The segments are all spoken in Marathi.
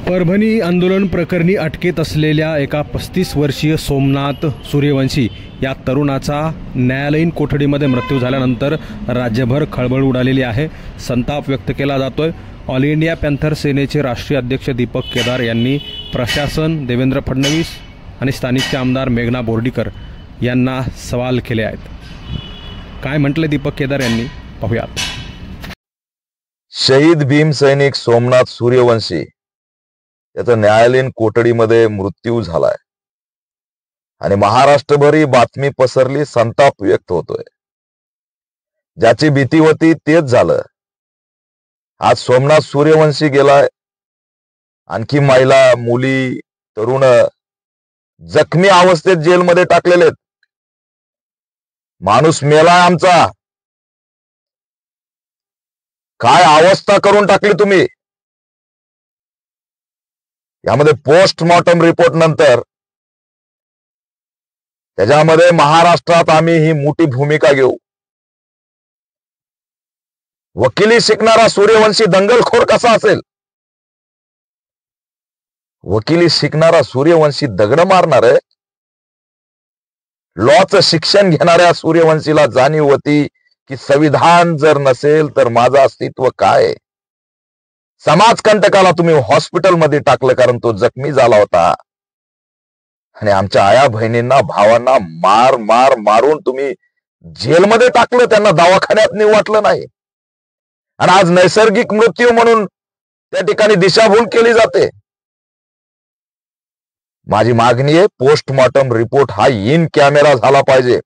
परभणी आंदोलन प्रकरणी अटकेत असलेल्या एका 35 वर्षीय सोमनाथ सूर्यवंशी या तरुणाचा न्यायालयीन कोठडीमध्ये मृत्यू झाल्यानंतर राज्यभर खळबळ उडालेली आहे. संताप व्यक्त केला जातोय. ऑल इंडिया पॅन्थर सेनेचे राष्ट्रीय अध्यक्ष दीपक केदार यांनी प्रशासन, देवेंद्र फडणवीस आणि स्थानिकचे आमदार मेघना बोर्डीकर यांना सवाल केले आहेत. काय म्हटले दीपक केदार यांनी पाहूयात. शहीद भीम सैनिक सोमनाथ सूर्यवंशी याचा न्यायालयीन कोठडीमध्ये मृत्यू झालाय आणि महाराष्ट्रभर ही बातमी पसरली, संताप व्यक्त होतोय. ज्याची भीती होती तेच झालं. आज सोमनाथ सूर्यवंशी गेलाय. आणखी महिला, मुली, तरुण जखमी अवस्थेत जेलमध्ये टाकलेले आहेत. माणूस मेलाय आमचा. काय अवस्था करून टाकली तुम्ही. यामध्ये पोस्टमॉर्टम रिपोर्ट नंतर त्याच्यामध्ये महाराष्ट्रात आम्ही ही मोठी भूमिका घेऊ. वकिली शिकणारा सूर्यवंशी दंगलखोर कसा असेल. वकिली शिकणारा सूर्यवंशी दगड मारणार आहे. लॉचं शिक्षण घेणाऱ्या सूर्यवंशीला जाणीव होती की संविधान जर नसेल तर माझं अस्तित्व काय. समाजकंटकाला तुम्ही हॉस्पिटलमध्ये टाकलं कारण तो जखमी झाला होता आणि आमच्या आया बहिणींना, भावांना मार मार मारून तुम्ही जेलमध्ये टाकलं. त्यांना दवाखान्यात नेऊ वाटलं नाही आणि आज नैसर्गिक मृत्यू म्हणून त्या ठिकाणी दिशाभूल केली जाते. माझी मागणी आहे, पोस्टमॉर्टम रिपोर्ट हा इन कॅमेरा झाला पाहिजे.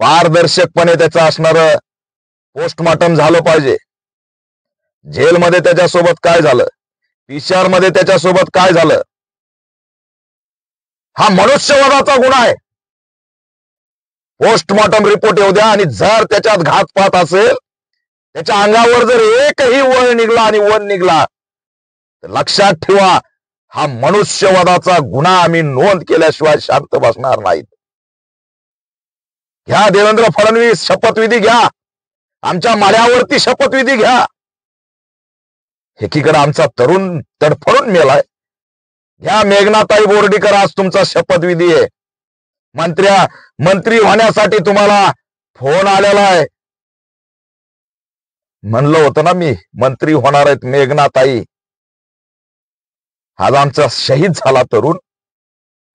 पारदर्शकपणे त्याचं असणारं पोस्टमॉर्टम झालं पाहिजे. जेलमध्ये त्याच्यासोबत काय झालं, पीसीआर मध्ये त्याच्यासोबत काय झालं, हा मनुष्यवधाचा गुन्हा आहे. पोस्टमॉर्टम रिपोर्ट येऊ द्या आणि जर त्याच्यात घातपात असेल, त्याच्या अंगावर जर एकही वळ निघला आणि वन निघला तर लक्षात ठेवा, हा मनुष्यवधाचा गुन्हा आम्ही नोंद केल्याशिवाय शांत बसणार नाहीत. घ्या देवेंद्र फडणवीस, शपथविधी घ्या. आमच्या माड्यावरती शपथविधी घ्या. एकीकडे आमचा तरुण तडफडून मेलाय. घ्या मेघनाताई बोर्डीकर, आज तुमचा शपथविधी आहे. मंत्री होण्यासाठी तुम्हाला फोन आलेला आहे. म्हणलं होतं ना मी, मंत्री होणार आहेत मेघनाताई. आज आमचा शहीद झाला तरुण,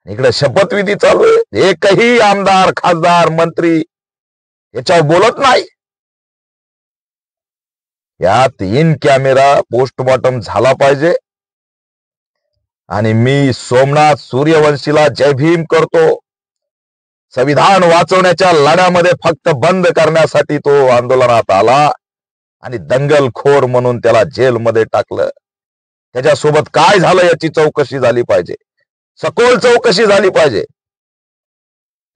इकडे शपथविधी चालू आहे. एकही आमदार, खासदार, मंत्री याच्यावर बोलत नाही. यात इन कॅमेरा पोस्टमॉर्टम झाला पाहिजे. आणि मी सोमनाथ सूर्यवंशीला जय भीम करतो. संविधान वाचवण्याच्या लढ्यामध्ये फक्त बंद करण्यासाठी तो आंदोलनात आला आणि दंगलखोर म्हणून त्याला जेलमध्ये टाकलं. त्याच्यासोबत काय झालं याची चौकशी झाली पाहिजे, सखोल चौकशी झाली पाहिजे.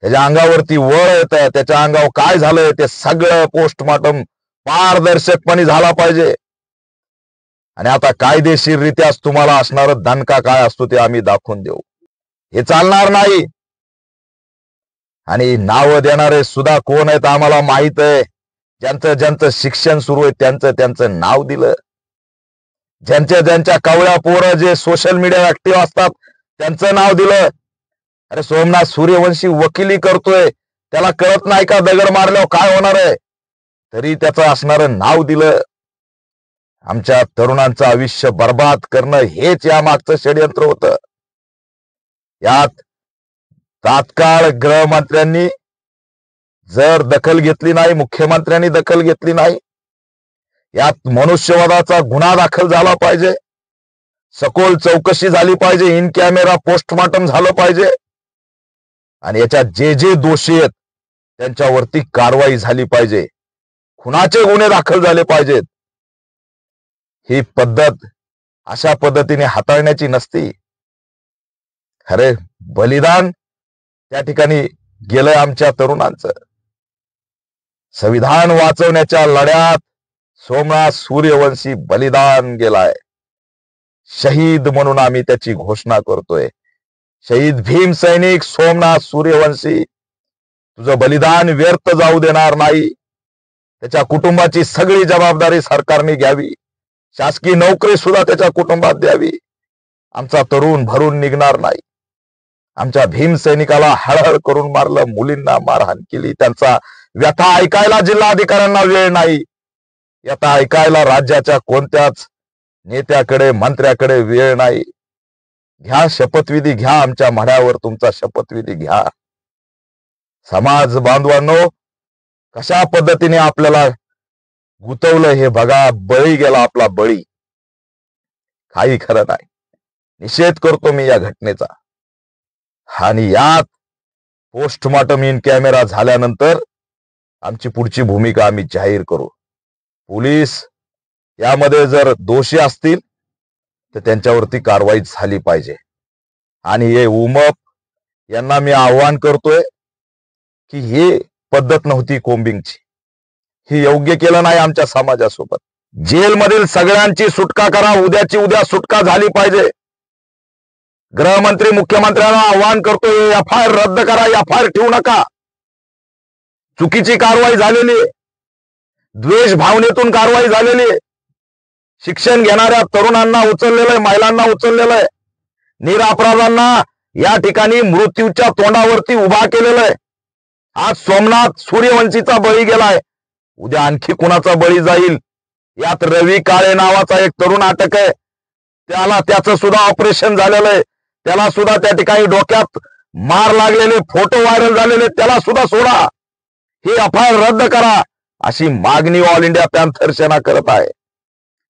त्याच्या अंगावरती वळ येत आहे, त्याच्या अंगावर काय झालंय ते सगळं पोस्टमॉर्टम पारदर्शकपणे झाला पाहिजे. आणि आता कायदेशीररित्या तुम्हाला असणार दणका काय असतो ते आम्ही दाखवून देऊ. हे चालणार नाही. आणि नाव देणारे सुद्धा कोण आहेत आम्हाला माहित आहे. ज्यांचं शिक्षण सुरू आहे त्यांचं नाव दिलं. ज्यांच्या कवळ्या पोरं जे सोशल मीडिया ऍक्टिव्ह असतात त्यांचं नाव दिलं. अरे सोमनाथ सूर्यवंशी वकिली करतोय, त्याला कळत नाही का दगड मारल्यावर काय होणार आहे, तरी त्याचं असणारं नाव दिलं. आमच्या तरुणांचं आयुष्य बर्बाद करणं हेच या मागचं षडयंत्र होतं. यात तात्काळ गृहमंत्र्यांनी जर दखल घेतली नाही, मुख्यमंत्र्यांनी दखल घेतली नाही, यात मनुष्यवधाचा गुन्हा दाखल झाला पाहिजे. सखोल चौकशी झाली पाहिजे. इन कॅमेरा पोस्टमॉर्टम झालं पाहिजे. आणि याच्यात जे दोषी आहेत त्यांच्यावरती कारवाई झाली पाहिजे. खुनाचे गुन्हे दाखल झाले पाहिजेत. ही पद्धत अशा पद्धतीने हाताळण्याची नसती. खरे बलिदान त्या ठिकाणी गेलंय आमच्या तरुणांचं. संविधान वाचवण्याच्या लढ्यात सोमनाथ सूर्यवंशी बलिदान गेलाय. शहीद म्हणून आम्ही त्याची घोषणा करतोय. शहीद भीम सैनिक सोमनाथ सूर्यवंशी, तुझं बलिदान व्यर्थ जाऊ देणार नाही. त्याच्या कुटुंबाची सगळी जबाबदारी सरकारने घ्यावी. शासकीय नोकरी सुद्धा त्याच्या कुटुंबात द्यावी. आमचा तरुण भरून निघणार नाही. आमच्या भीम सैनिकाला हळहळ करून मारलं, मुलींना मारहाण केली, त्यांचा व्यथा ऐकायला जिल्हाधिकाऱ्यांना वेळ नाही. व्यथा ऐकायला राज्याच्या कोणत्याच नेत्याकडे मंत्र्याकडे वेळ नाही. घ्या शपथविधी, घ्या आमच्या माढ्यावर तुमचा शपथविधी घ्या. समाज बांधवांनो, कशा पद्धतीने आपल्याला गुतवलं हे बघा. बळी गेला आपला बळी. काही खरं नाही. निषेध करतो मी या घटनेचा. आणि यात पोस्टमॉर्टम इन कॅमेरा झाल्यानंतर आमची पुढची भूमिका आम्ही जाहीर करू. पोलीस यामध्ये जर दोषी असतील तर त्यांच्यावरती कारवाई झाली पाहिजे. आणि हे उमप यांना मी आव्हान करतोय की हे पद्धत नव्हती कोम्बिंगची. हे योग्य केलं नाही आमच्या समाजासोबत. जेलमधील सगळ्यांची सुटका करा. उद्याची उद्या सुटका झाली पाहिजे. गृहमंत्री मुख्यमंत्र्यांना आव्हान करतोय, एफआयआर रद्द करा, एफआयआर ठेवू नका. चुकीची कारवाई झालेली आहे. द्वेष भावनेतून कारवाई झालेली आहे. शिक्षण घेणाऱ्या तरुणांना उचललेलं आहे, महिलांना उचललेलं आहे. निरपराधांना या ठिकाणी मृत्यूच्या तोंडावरती उभा केलेलं आहे. आज सोमनाथ सूर्यवंशीचा बळी गेलाय. उद्या आणखी कुणाचा बळी जाईल. यात रवी काळे नावाचा एक तरुण अटक आहे. त्याचं सुद्धा ऑपरेशन झालेलं आहे. त्याला सुद्धा त्या ठिकाणी डोक्यात मार लागलेले फोटो व्हायरल झालेले, त्याला सुद्धा सोडा. हे एफआयआर रद्द करा अशी मागणी ऑल इंडिया पॅन्थर सेना करत आहे.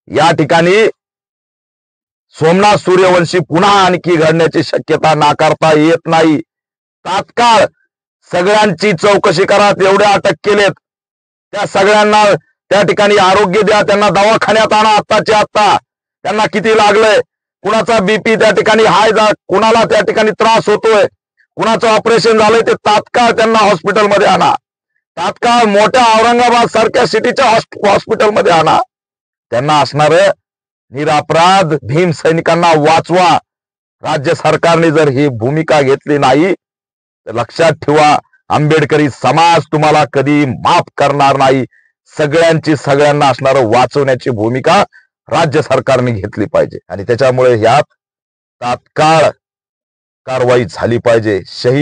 या ठिकाणी सोमनाथ सूर्यवंशी पुन्हा आणखी घडण्याची शक्यता नाकारता येत नाही. तात्काळ सगळ्यांची चौकशी करा. एवढे अटक केलेत त्या सगळ्यांना त्या ठिकाणी आरोग्य द्या. त्यांना दवाखान्यात आणा आत्ताच्या आत्ता. त्यांना किती लागलंय, कुणाचा बीपी त्या ठिकाणी हाय कुणाला त्या ठिकाणी त्रास होतोय, कुणाचं ऑपरेशन झालंय, ते तात्काळ त्यांना हॉस्पिटलमध्ये आणा. तात्काळ मोठ्या औरंगाबाद सारख्या सिटीच्या हॉस्पिटलमध्ये आणा. त्यांना असणार निरपराध भीम सैनिकांना वाचवा. राज्य सरकारने जर ही भूमिका घेतली नाही तर लक्षात ठेवा, आंबेडकरी समाज तुम्हाला कधी माफ करणार नाही. सगळ्यांना असणार वाचवण्याची भूमिका राज्य सरकारने घेतली पाहिजे. आणि त्याच्यामुळे यात तात्काळ कारवाई झाली पाहिजे. शहीद